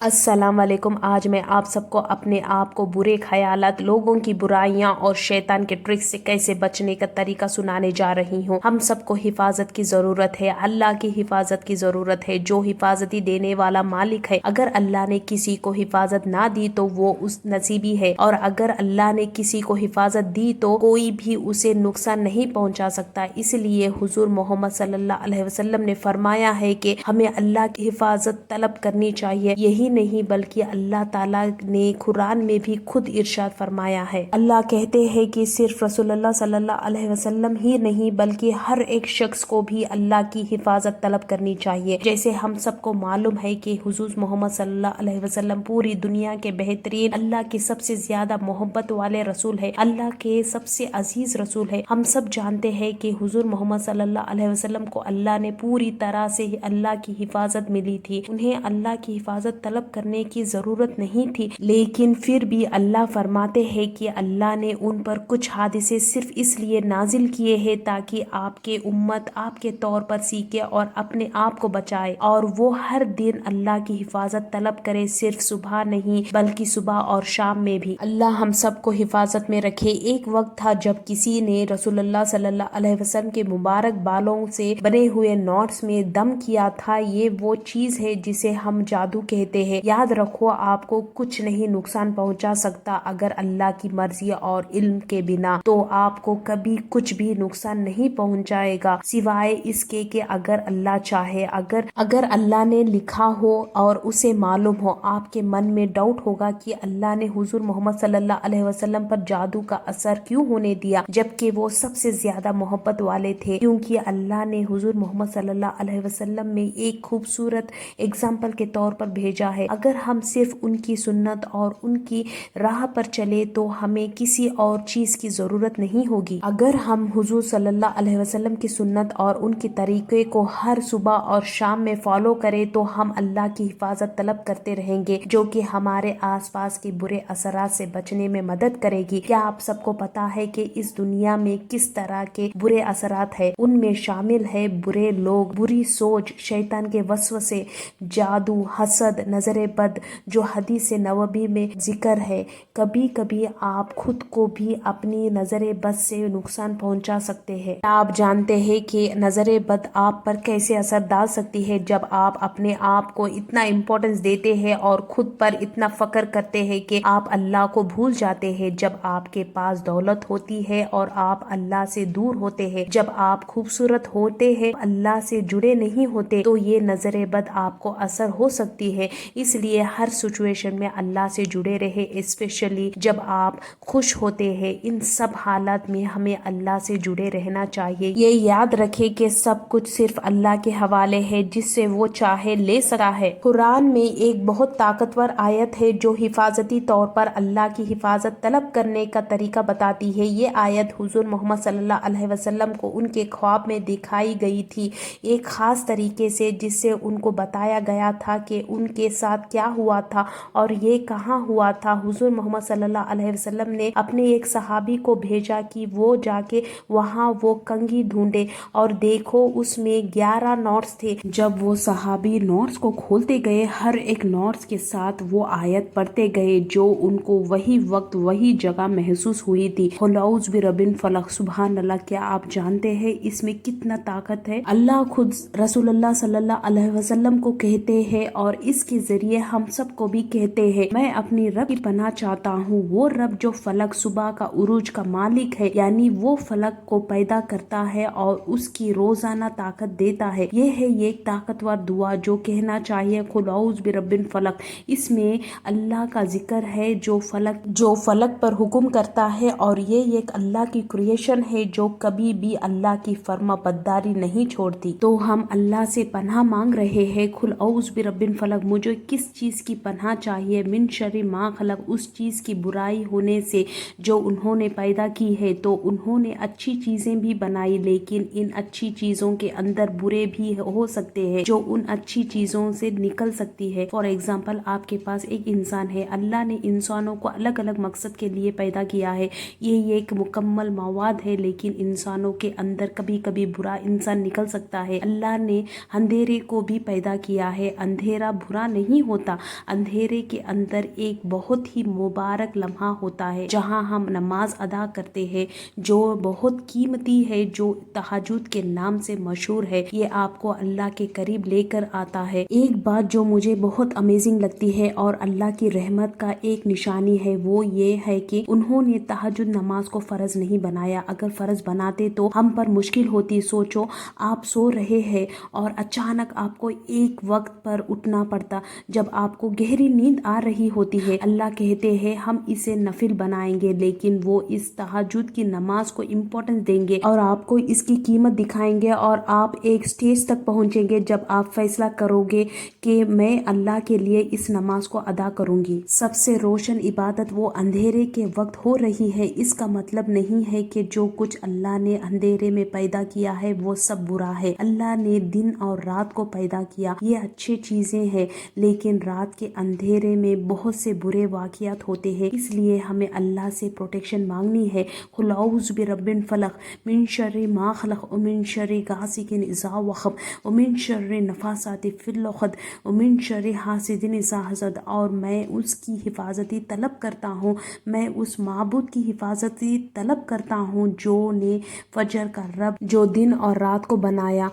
अस्सलाम वालेकुम। आज मैं आप सबको अपने आप को बुरे ख्यालात, लोगों की बुराइयां और शैतान के ट्रिक्स से कैसे बचने का तरीका सुनाने जा रही हूँ। हम सबको हिफाजत की ज़रूरत है, अल्लाह की हिफाजत की ज़रूरत है, जो हिफाजती देने वाला मालिक है। अगर अल्लाह ने किसी को हिफाजत ना दी तो वो उस नसीबी है, और अगर अल्लाह ने किसी को हिफाजत दी तो कोई भी उसे नुकसान नहीं पहुँचा सकता। इसलिए हुजूर मोहम्मद सल्लल्लाहु अलैहि वसल्लम ने फरमाया है कि हमें अल्लाह की हिफाजत तलब करनी चाहिए। यही नहीं बल्कि अल्लाह ताला ने कुरान में भी खुद इरशाद फरमाया है। अल्लाह कहते हैं कि सिर्फ रसूलुल्लाह सल्लल्लाहु अलैहि वसल्लम ही नहीं बल्कि हर एक शख्स को भी अल्लाह की हिफाजत तलब करनी चाहिए। जैसे हम सबको मालूम है कि हुजूर मोहम्मद सल्लल्लाहु अलैहि वसल्लम पूरी दुनिया के बेहतरीन, अल्लाह के सबसे ज्यादा मोहब्बत वाले रसूल है, अल्लाह के सबसे अजीज रसूल है। हम सब जानते हैं कि हुजूर मोहम्मद सल्लल्लाहु अलैहि वसल्लम को अल्लाह ने पूरी तरह से अल्लाह की हिफाजत मिली थी। उन्हें अल्लाह की हिफाजत तलब करने की जरूरत नहीं थी, लेकिन फिर भी अल्लाह फरमाते हैं कि अल्लाह ने उन पर कुछ हादिसे सिर्फ इसलिए नाजिल किए हैं ताकि आपके उम्मत आपके तौर पर सीखे और अपने आप को बचाए, और वो हर दिन अल्लाह की हिफाजत तलब करे, सिर्फ सुबह नहीं बल्कि सुबह और शाम में भी। अल्लाह हम सबको हिफाजत में रखे। एक वक्त था जब किसी ने रसूलुल्लाह सल्लल्लाहु अलैहि वसल्लम के मुबारक बालों से बने हुए नोट्स में दम किया था। ये वो चीज है जिसे हम जादू कहते हैं। याद रखो, आपको कुछ नहीं नुकसान पहुंचा सकता अगर अल्लाह की मर्जी और इल्म के बिना, तो आपको कभी कुछ भी नुकसान नहीं पहुंचाएगा सिवाय इसके कि अगर अल्लाह चाहे। अगर अल्लाह ने लिखा हो और उसे मालूम हो। आपके मन में डाउट होगा कि अल्लाह ने हुजूर मोहम्मद सल्लल्लाहु अलैहि वसल्लम पर जादू का असर क्यों होने दिया जबकि वो सबसे ज्यादा मोहब्बत वाले थे। क्योंकि अल्लाह ने हुजूर मोहम्मद सल्लल्लाहु अलैहि वसल्लम में एक खूबसूरत एग्जाम्पल के तौर पर भेजा है। अगर हम सिर्फ उनकी सुन्नत और उनकी राह पर चले तो हमें किसी और चीज की जरूरत नहीं होगी। अगर हम हुजूर सल्लल्लाहु अलैहि वसल्लम की सुन्नत और उनके तरीके को हर सुबह और शाम में फॉलो करें तो हम अल्लाह की हिफाजत तलब करते रहेंगे, जो कि हमारे आसपास के बुरे असरात से बचने में मदद करेगी। क्या आप सबको पता है कि इस दुनिया में किस तरह के बुरे असरात है? उनमें शामिल है बुरे लोग, बुरी सोच, शैतान के वसवसे, जादू, हसद, नजरे बद, जो हदीस नबवी में जिक्र है। कभी कभी आप खुद को भी अपनी नजरे बद से नुकसान पहुंचा सकते हैं। आप जानते हैं कि नजरे बद आप पर कैसे असर डाल सकती है? जब आप अपने आप को इतना इम्पोर्टेंस देते हैं और खुद पर इतना फक्र करते हैं कि आप अल्लाह को भूल जाते हैं। जब आपके पास दौलत होती है और आप अल्लाह से दूर होते हैं, जब आप खूबसूरत होते हैं, अल्लाह से जुड़े नहीं होते, तो ये नजरे बद आपको असर हो सकती है। इसलिए हर सिचुएशन में अल्लाह से जुड़े रहे, स्पेशली जब आप खुश होते हैं। इन सब हालात में हमें अल्लाह से जुड़े रहना चाहिए। ये याद रखें कि सब कुछ सिर्फ अल्लाह के हवाले है, जिससे वो चाहे ले सकता है। कुरान में एक बहुत ताकतवर आयत है जो हिफाजती तौर पर अल्लाह की हिफाजत तलब करने का तरीका बताती है। ये आयत हुजूर मोहम्मद सल्लल्लाहु अलैहि वसल्लम को उनके ख्वाब में दिखाई गई थी एक खास तरीके से, जिससे उनको बताया गया था कि उनके साथ क्या हुआ था और ये कहाँ हुआ था। हुजूर मोहम्मद सल्लल्लाहु अलैहि वसल्लम ने अपने एक सहाबी को भेजा कि वो जाके वहाँ वो कंघी ढूंढे, और देखो उसमें 11 नोट्स थे। जब वो सहाबी नोट्स को खोलते गए, हर एक नोट्स के साथ वो आयत पढ़ते गए जो उनको वही वक्त वही जगह महसूस हुई थी। हुलौज भी रबिन फलक। सुभान अल्लाह। क्या आप जानते हैं इसमें कितना ताकत है? अल्लाह खुद रसूलुल्लाह सल्लल्लाहु अलैहि वसल्लम को कहते हैं और इसके जरिए हम सबको भी कहते हैं, मैं अपनी रब की पनाह चाहता हूँ, वो रब जो फलक सुबह का उरूज का मालिक है, यानी वो फलक को पैदा करता है और उसकी रोजाना ताकत देता है। ये है ये एक ताकतवर दुआ जो कहना चाहिए, खुलौज बिरबिन फलक। इसमें अल्लाह का जिक्र है जो फलक पर हुक्म करता है, और ये एक अल्लाह की क्रिएशन है जो कभी भी अल्लाह की फर्मा बद्दारी नहीं छोड़ती। तो हम अल्लाह से पनाह मांग रहे हैं, खुलौज बिरबिन फलक, मुझे किस चीज की पनाह चाहिए? मिन शर्रि मा खलक, उस चीज की बुराई होने से जो उन्होंने पैदा की है। तो उन्होंने अच्छी चीजें भी बनाई, लेकिन इन अच्छी चीजों के अंदर बुरे भी हो सकते हैं जो उन अच्छी चीजों से निकल सकती है। फॉर एग्जाम्पल, आपके पास एक इंसान है, अल्लाह ने इंसानों को अलग अलग मकसद के लिए पैदा किया है, ये एक मुकम्मल मवाद है, लेकिन इंसानों के अंदर कभी कभी बुरा इंसान निकल सकता है। अल्लाह ने अंधेरे को भी पैदा किया है, अंधेरा बुरा नहीं نہیں ہوتا، اندھیرے کے اندر ایک بہت ہی مبارک لمحہ ہوتا ہے جہاں ہم نماز ادا کرتے ہیں، جو بہت قیمتی ہے، جو تہجد کے نام سے مشہور ہے۔ یہ آپ کو اللہ کے قریب لے کر آتا ہے۔ ایک بات جو مجھے بہت امیزنگ لگتی ہے اور اللہ کی رحمت کا ایک نشانی ہے، وہ یہ ہے کہ انہوں نے تہجد نماز کو فرض نہیں بنایا۔ اگر فرض بناتے تو ہم پر مشکل ہوتی۔ سوچو، آپ سو رہے ہیں اور اچانک آپ کو ایک وقت پر اٹھنا پڑتا جب آپ کو گہری نیند آ رہی ہوتی ہے۔ اللہ کہتے ہیں ہم اسے نفل بنائیں گے، لیکن وہ اس تہجد کی نماز کو امپورٹنس دیں گے اور آپ کو اس کی قیمت دکھائیں گے، اور آپ ایک سٹیج تک پہنچیں گے جب آپ فیصلہ کرو گے کہ میں اللہ کے لیے اس نماز کو ادا کروں گی۔ سب سے روشن عبادت وہ اندھیرے کے وقت ہو رہی ہے۔ اس کا مطلب نہیں ہے کہ جو کچھ اللہ نے اندھیرے میں پیدا کیا ہے وہ سب برا ہے۔ اللہ نے دن اور رات کو پیدا کیا، یہ اچھی چیزیں ہیں، لیکن رات کے اندھیرے میں بہت سے برے واقعات ہوتے ہیں۔ اس لیے ہمیں اللہ سے پروٹیکشن مانگنی ہے۔ قل اعوذ برب الفلق من شر ما خلق ومن شر غاسق اذا وقب ومن شر النفاثات فی العقد ومن شر حاسد اذا حسد، اور میں اس کی حفاظتی طلب کرتا ہوں، میں اس معبود کی حفاظتی طلب کرتا ہوں جو نے فجر کا رب، جو دن اور رات کو بنایا۔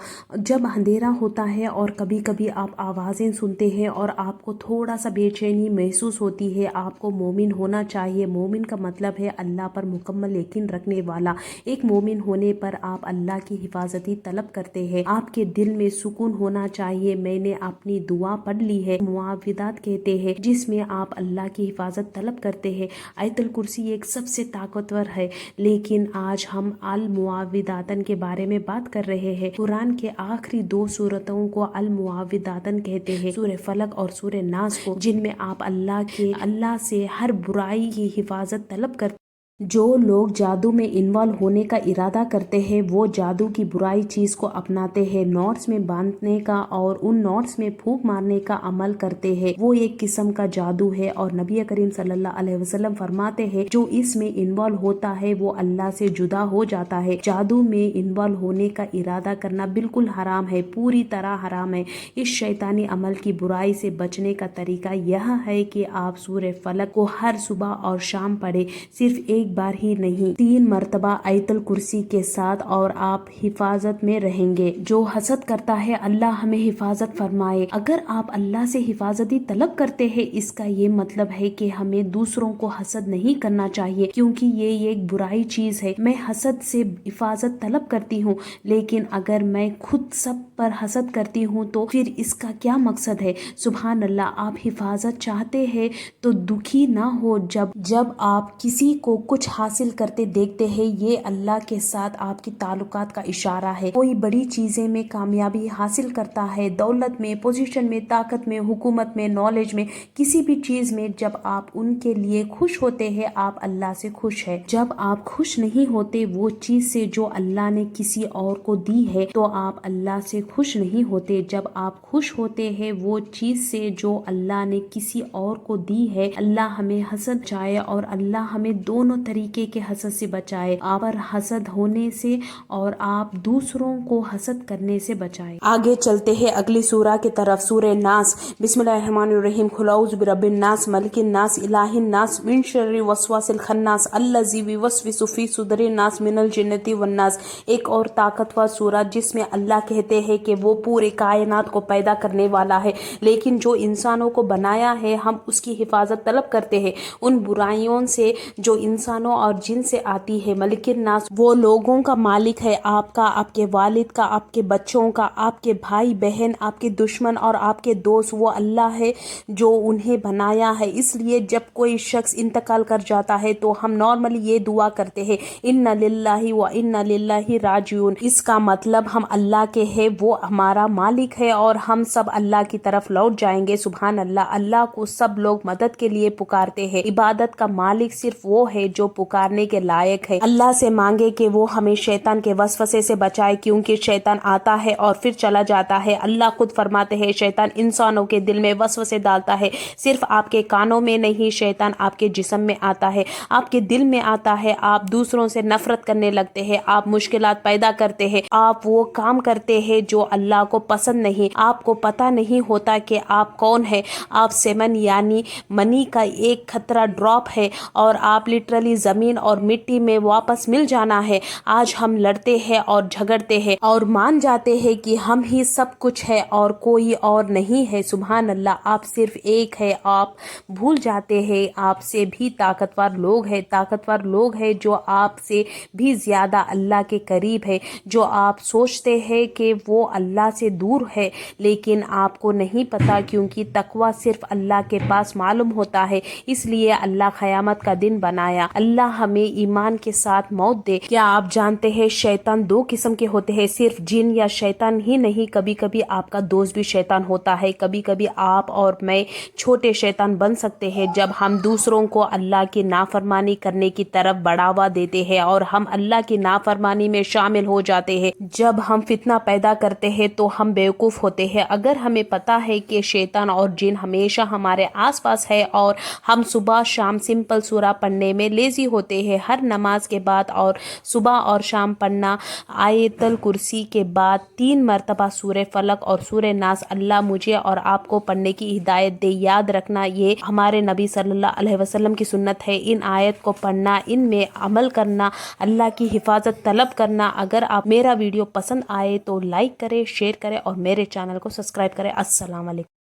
جب اندھیرا ہوتا ہے اور کبھی کبھی آپ آوازیں سنتے ہیں اور آپ کو تھوڑا سا بے چینی محسوس ہوتی ہے، آپ کو مومن ہونا چاہیے۔ مومن کا مطلب ہے اللہ پر مکمل یقین رکھنے والا۔ ایک مومن ہونے پر آپ اللہ کی حفاظتی طلب کرتے ہیں، آپ کے دل میں سکون ہونا چاہیے۔ میں نے اپنی دعا پڑھ لی ہے، معوذات کہتے ہیں، جس میں آپ اللہ کی حفاظت طلب کرتے ہیں۔ آیت الکرسی ایک سب سے طاقتور ہے، لیکن آج ہم المعوذاتن کے بارے میں بات کر رہے ہیں۔ قرآن کے آخری 2 سورتوں کو المعوذاتن کہتے ہیں، سورہ فلق اور سورہ ناس کو، جن میں آپ اللہ سے ہر برائی کی حفاظت طلب کرتے ہیں۔ جو لوگ جادو میں انوالو ہونے کا ارادہ کرتے ہیں وہ جادو کی برائی چیز کو اپناتے ہیں، نوٹس میں باندھنے کا اور ان نوٹس میں پھونک مارنے کا عمل کرتے ہیں۔ وہ ایک قسم کا جادو ہے، اور نبی کریم صلی اللہ علیہ وسلم فرماتے ہیں جو اس میں انوالو ہوتا ہے وہ اللہ سے جدا ہو جاتا ہے۔ جادو میں انوالو ہونے کا ارادہ کرنا بالکل حرام ہے، پوری طرح حرام ہے۔ اس شیطانی عمل کی برائی سے بچنے کا طریقہ یہ ہے کہ آپ سورہ فلق کو ہر صبح اور شام پڑھیں، صرف ایک بار ہی نہیں، 3 مرتبہ آیت الکرسی کے ساتھ، اور آپ حفاظت میں رہیں گے۔ جو حسد کرتا ہے اللہ ہمیں حفاظت فرمائے۔ اگر آپ اللہ سے حفاظتی طلب کرتے ہیں، اس کا یہ مطلب ہے کہ ہمیں دوسروں کو حسد نہیں کرنا چاہیے، کیونکہ یہ ایک برائی چیز ہے۔ میں حسد سے حفاظت طلب کرتی ہوں، لیکن اگر میں خود سب پر حسد کرتی ہوں تو پھر اس کا کیا مقصد ہے؟ سبحان اللہ، آپ حفاظت چاہتے ہیں تو دکھی نہ ہو جب آپ کسی کو کچھ حاصل کرتے دیکھتے ہیں، یہ اللہ کے ساتھ آپ کی تعلقات کا اشارہ ہے۔ کوئی بڑی چیزیں میں کامیابی حاصل کرتا ہے، دولت میں، پوزیشن میں، طاقت میں، حکومت میں، نالج میں، کسی بھی چیز میں، جب آپ ان کے لیے خوش ہوتے ہیں آپ اللہ سے خوش ہے۔ جب آپ خوش نہیں ہوتے وہ چیز سے جو اللہ نے کسی اور کو دی ہے تو آپ اللہ سے خوش نہیں ہوتے۔ جب آپ خوش ہوتے ہیں وہ چیز سے جو اللہ نے کسی اور کو دی ہے۔ اللہ ہمیں حسد بچائے اور اللہ ہمیں دونوں طریقے کے حسد سے بچائے، آپ پر حسد ہونے سے اور آپ دوسروں کو حسد کرنے سے بچائے۔ آگے چلتے ہیں اگلی سورہ کی طرف، سورہ ناس۔ بسم اللہ الرحمن الرحیم۔ قل اعوذ برب الناس ملک الناس الہ الناس من شر الوسواس الخناس الذی یوسوس فی صدور الناس من الجنۃ والناس۔ ایک اور طاقتور سورہ جس میں اللہ کہتے ہیں کہ وہ پورے کائنات کو پیدا کرنے والا ہے، لیکن جو انسانوں کو بنایا ہے ہم اس کی حفاظت طلب کرتے ہیں ان برائیوں سے جو انسانوں اور جن سے آتی ہے۔ ملک الناس وہ لوگوں کا مالک ہے، آپ کا، آپ کے والد کا، آپ کے بچوں کا، آپ کے بھائی بہن، آپ کے دشمن اور آپ کے دوست، وہ اللہ ہے جو انہیں بنایا ہے۔ اس لیے جب کوئی شخص انتقال کر جاتا ہے تو ہم نارملی یہ دعا کرتے ہیں، انا للہ و انا الیہ راجعون۔ اس کا مطلب ہم اللہ کے ہیں، وہ ہمارا مالک ہے اور ہم سب اللہ کی طرف لوٹ جائیں گے۔ سبحان اللہ، اللہ کو سب لوگ مدد کے لیے پکارتے ہیں۔ عبادت کا مالک صرف وہ ہے جو پکارنے کے لائق ہے۔ اللہ سے مانگے کہ وہ ہمیں شیطان کے وسوسے سے بچائے، کیونکہ شیطان آتا ہے اور پھر چلا جاتا ہے۔ اللہ خود فرماتے ہیں شیطان انسانوں کے دل میں وسوسے ڈالتا ہے، صرف آپ کے کانوں میں نہیں، شیطان آپ کے جسم میں آتا ہے، آپ کے دل میں آتا ہے، آپ دوسروں سے نفرت کرنے لگتے ہیں، آپ مشکلات پیدا کرتے ہیں، آپ وہ کام کرتے ہیں جو जो अल्लाह को पसंद नहीं। आपको पता नहीं होता कि आप कौन है। आप सेमन यानी मनी का एक खतरा ड्रॉप है और आप लिटरली ज़मीन और मिट्टी में वापस मिल जाना है। आज हम लड़ते हैं और झगड़ते हैं और मान जाते हैं कि हम ही सब कुछ है और कोई और नहीं है। सुभान अल्लाह, आप सिर्फ एक है। आप भूल जाते हैं आपसे भी ताकतवर लोग हैं। ताकतवर लोग हैं जो आपसे भी ज़्यादा अल्लाह के करीब है। जो आप सोचते हैं कि वो अल्लाह से दूर है, लेकिन आपको नहीं पता, क्योंकि तकवा सिर्फ अल्लाह के पास मालूम होता है। इसलिए अल्लाह क़यामत का दिन बनाया। अल्लाह हमें ईमान के साथ मौत दे। क्या आप जानते हैं शैतान दो किस्म के होते हैं। सिर्फ जिन या शैतान ही नहीं, कभी कभी आपका दोस्त भी शैतान होता है। कभी कभी आप और मैं छोटे शैतान बन सकते हैं जब हम दूसरों को अल्लाह की नाफरमानी करने की तरफ बढ़ावा देते हैं और हम अल्लाह की नाफरमानी में शामिल हो जाते हैं। जब हम फितना पैदा करते हैं तो हम बेवकूफ़ होते हैं। अगर हमें पता है कि शैतान और जिन हमेशा हमारे आसपास है और हम सुबह शाम सिंपल सूरा पढ़ने में लेजी होते हैं, हर नमाज के बाद और सुबह और शाम पढ़ना, आयतल कुर्सी के बाद 3 मरतबा सूरह फलक और सूरह नास अल्लाह मुझे और आपको पढ़ने की हिदायत दे। याद रखना, ये हमारे नबी सल्लल्लाहु अलैहि वसल्लम की सुन्नत है। इन आयत को पढ़ना, इनमें अमल करना, अल्लाह की हिफाजत तलब करना। अगर आप मेरा वीडियो पसंद आए तो लाइक करें, शेयर करें और मेरे चैनल को सब्सक्राइब करें। अस्सलाम वालेकुम।